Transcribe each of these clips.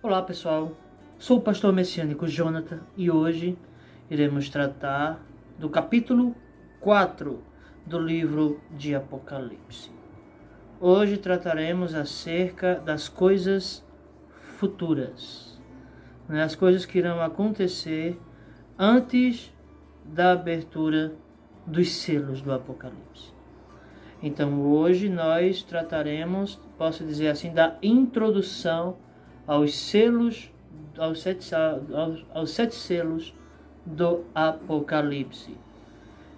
Olá pessoal, sou o pastor messiânico Jonathan e hoje iremos tratar do capítulo 4 do livro de Apocalipse. Hoje trataremos acerca das coisas futuras, as coisas que irão acontecer antes da abertura dos selos do Apocalipse. Então hoje nós trataremos, posso dizer assim, da introdução aos selos, aos sete selos do Apocalipse.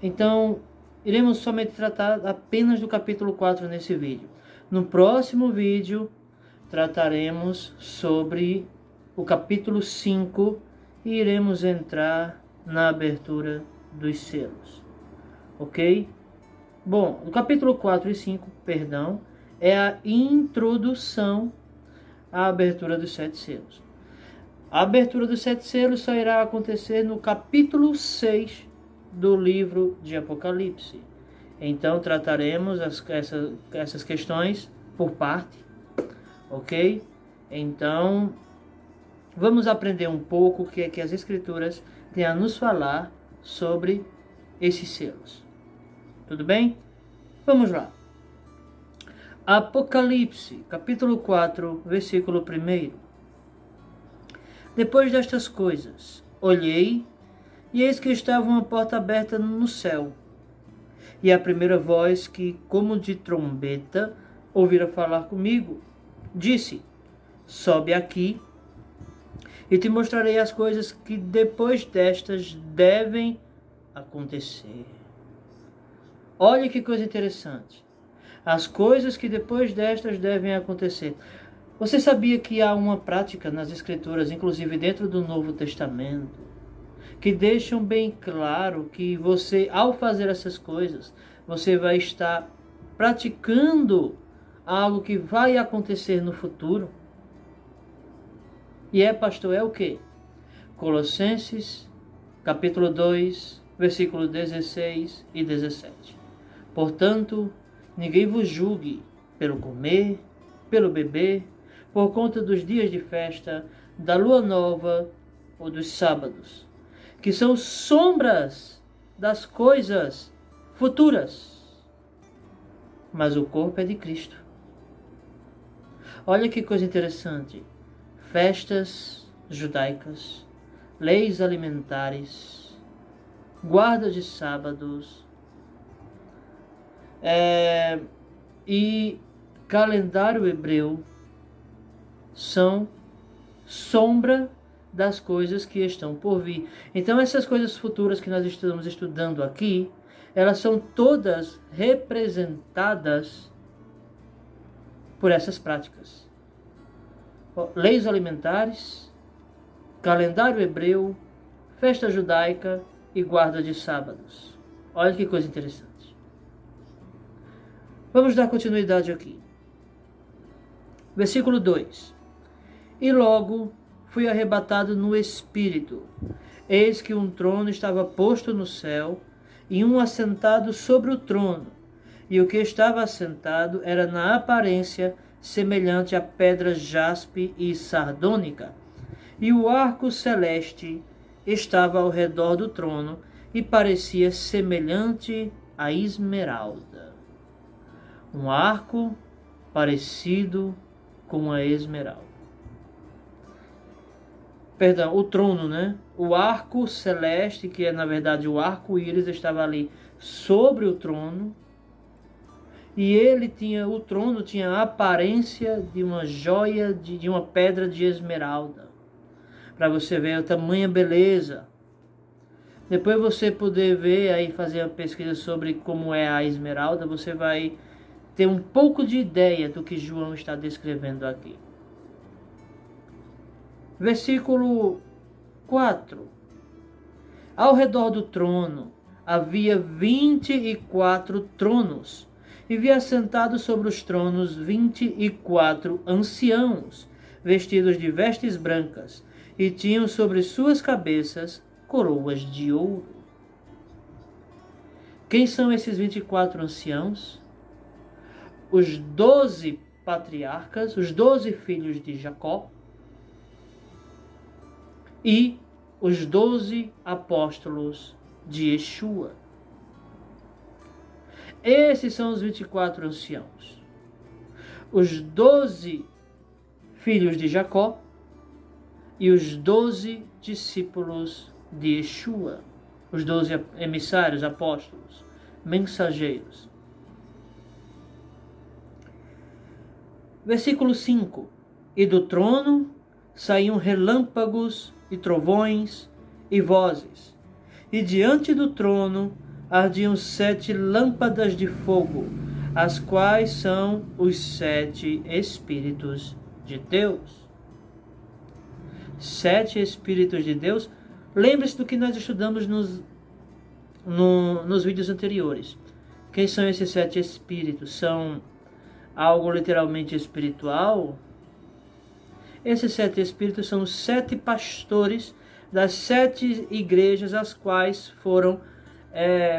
Então, iremos somente tratar apenas do capítulo 4 nesse vídeo. No próximo vídeo, trataremos sobre o capítulo 5 e iremos entrar na abertura dos selos. Ok? Bom, o capítulo 4 e 5, perdão, é a introdução à abertura dos sete selos. A abertura dos sete selos só irá acontecer no capítulo 6 do livro de Apocalipse. Então trataremos essas questões por parte, ok? Então vamos aprender um pouco o que é que as Escrituras têm a nos falar sobre esses selos. Tudo bem? Vamos lá. Apocalipse, capítulo 4, versículo 1. Depois destas coisas, olhei, e eis que estava uma porta aberta no céu. E a primeira voz que, como de trombeta, ouvira falar comigo, disse: sobe aqui, e te mostrarei as coisas que depois destas devem acontecer. Olha que coisa interessante. As coisas que depois destas devem acontecer. Você sabia que há uma prática nas Escrituras, inclusive dentro do Novo Testamento, que deixam bem claro que você, ao fazer essas coisas, você vai estar praticando algo que vai acontecer no futuro? E pastor, é o quê? Colossenses, capítulo 2, versículos 16 e 17. Portanto, ninguém vos julgue pelo comer, pelo beber, por conta dos dias de festa, da lua nova ou dos sábados, que são sombras das coisas futuras. Mas o corpo é de Cristo. Olha que coisa interessante. Festas judaicas, leis alimentares, guarda de sábados, e calendário hebreu são sombra das coisas que estão por vir. Então essas coisas futuras que nós estamos estudando aqui, elas são todas representadas por essas práticas. Leis alimentares, calendário hebreu, festa judaica e guarda de sábados. Olha que coisa interessante. Vamos dar continuidade aqui. Versículo 2. E logo fui arrebatado no Espírito. Eis que um trono estava posto no céu, e um assentado sobre o trono. E o que estava assentado era na aparência semelhante a pedra jaspe e sardônica. E o arco celeste estava ao redor do trono, e parecia semelhante a esmeralda. Um arco parecido com a esmeralda. Perdão, o trono, né? O arco celeste, que é na verdade o arco-íris, estava ali sobre o trono. E o trono tinha a aparência de uma joia, de uma pedra de esmeralda. Para você ver a tamanha beleza. Depois você poder ver aí, fazer uma pesquisa sobre como é a esmeralda, você vai ter um pouco de ideia do que João está descrevendo aqui. Versículo 4. Ao redor do trono havia 24 tronos, e vi assentados sobre os tronos 24 anciãos, vestidos de vestes brancas, e tinham sobre suas cabeças coroas de ouro. Quem são esses 24 anciãos? Os 12 patriarcas, os 12 filhos de Jacó, e os 12 apóstolos de Yeshua. Esses são os 24 anciãos. Os 12 filhos de Jacó e os 12 discípulos de Yeshua. Os 12 emissários, apóstolos, mensageiros. Versículo 5. E do trono saíam relâmpagos e trovões e vozes, e diante do trono ardiam 7 lâmpadas de fogo, as quais são os 7 Espíritos de Deus. 7 Espíritos de Deus. Lembre-se do que nós estudamos nos vídeos anteriores. Quem são esses 7 Espíritos? São algo literalmente espiritual? Esses 7 Espíritos são os 7 pastores das 7 igrejas, as quais foram,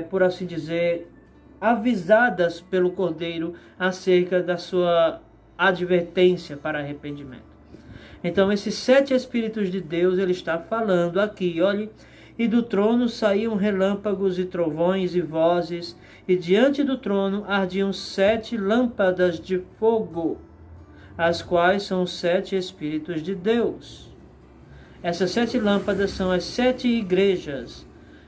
por assim dizer, avisadas pelo Cordeiro acerca da sua advertência para arrependimento. Então, esses 7 Espíritos de Deus, ele está falando aqui, olhe, e do trono saíam relâmpagos e trovões e vozes, e diante do trono ardiam 7 lâmpadas de fogo, as quais são os 7 Espíritos de Deus. Essas 7 lâmpadas são as 7 igrejas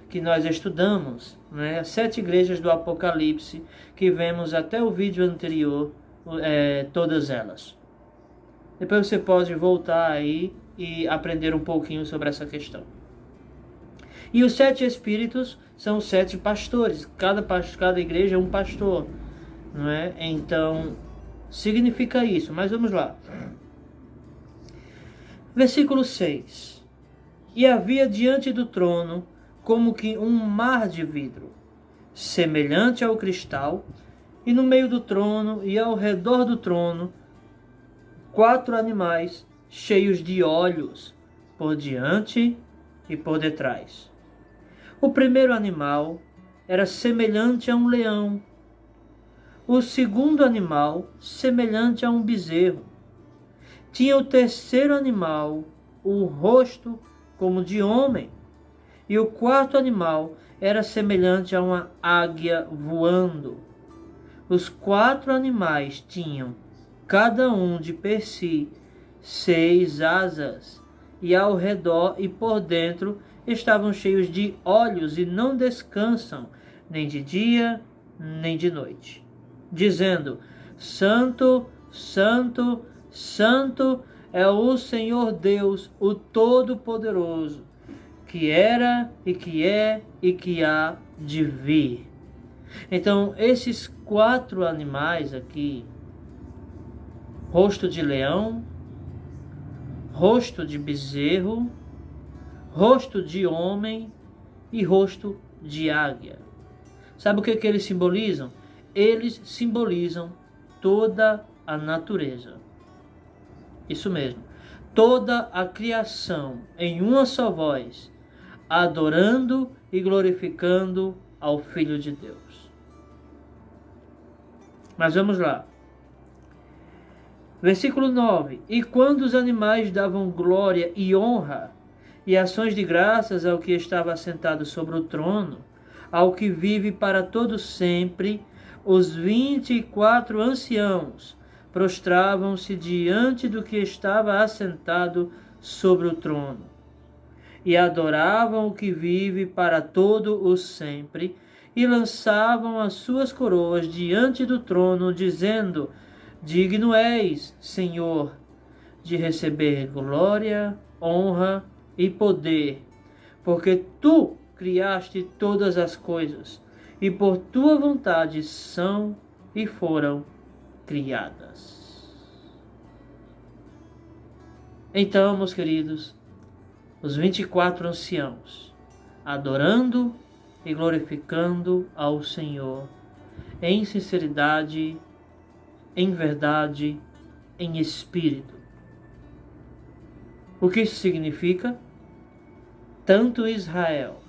que nós estudamos, né? As 7 igrejas do Apocalipse, que vemos até o vídeo anterior, todas elas. Depois você pode voltar aí e aprender um pouquinho sobre essa questão. E os 7 Espíritos são 7 pastores. Cada igreja é um pastor, não é? Então, significa isso. Mas vamos lá. Versículo 6. E havia diante do trono como que um mar de vidro, semelhante ao cristal, e no meio do trono e ao redor do trono 4 animais cheios de olhos, por diante e por detrás. O primeiro animal era semelhante a um leão. O segundo animal, semelhante a um bezerro. Tinha o terceiro animal o rosto como de homem. E o quarto animal era semelhante a uma águia voando. Os 4 animais tinham, cada um de per si, 6 asas, e ao redor e por dentro estavam cheios de olhos e não descansam, nem de dia, nem de noite, dizendo: Santo, Santo, Santo é o Senhor Deus, o Todo-Poderoso, que era e que é e que há de vir. Então, esses 4 animais aqui, rosto de leão, rosto de bezerro, rosto de homem e rosto de águia. Sabe o que eles simbolizam? Eles simbolizam toda a natureza. Isso mesmo. Toda a criação em uma só voz, adorando e glorificando ao Filho de Deus. Mas vamos lá. Versículo 9. E quando os animais davam glória e honra e ações de graças ao que estava assentado sobre o trono, ao que vive para todo sempre, os 24 anciãos prostravam-se diante do que estava assentado sobre o trono, e adoravam o que vive para todo o sempre, e lançavam as suas coroas diante do trono, dizendo: Digno és, Senhor, de receber glória, honra e poder, porque tu criaste todas as coisas, e por tua vontade são e foram criadas. Então, meus queridos, os 24 anciãos, adorando e glorificando ao Senhor, em sinceridade, em verdade, em espírito. O que isso significa? Tanto Israel,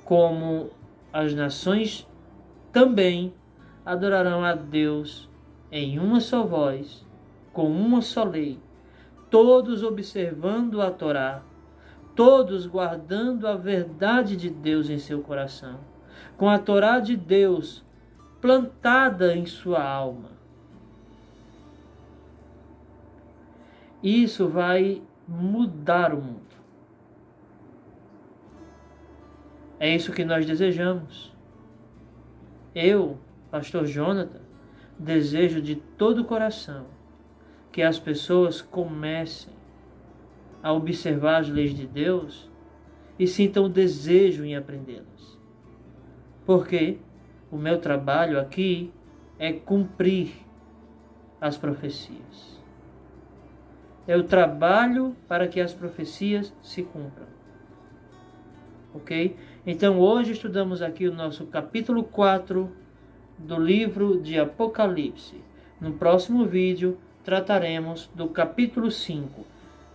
como as nações também adorarão a Deus em uma só voz, com uma só lei, todos observando a Torá, todos guardando a verdade de Deus em seu coração, com a Torá de Deus plantada em sua alma. Isso vai mudar o mundo. É isso que nós desejamos. Eu, pastor Jonathan, desejo de todo o coração que as pessoas comecem a observar as leis de Deus e sintam desejo em aprendê-las. Porque o meu trabalho aqui é cumprir as profecias. Eu trabalho para que as profecias se cumpram. Ok? Então hoje estudamos aqui o nosso capítulo 4 do livro de Apocalipse. No próximo vídeo trataremos do capítulo 5,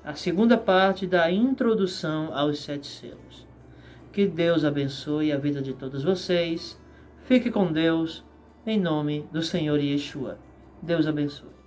a segunda parte da introdução aos 7 selos. Que Deus abençoe a vida de todos vocês. Fique com Deus, em nome do Senhor Yeshua. Deus abençoe.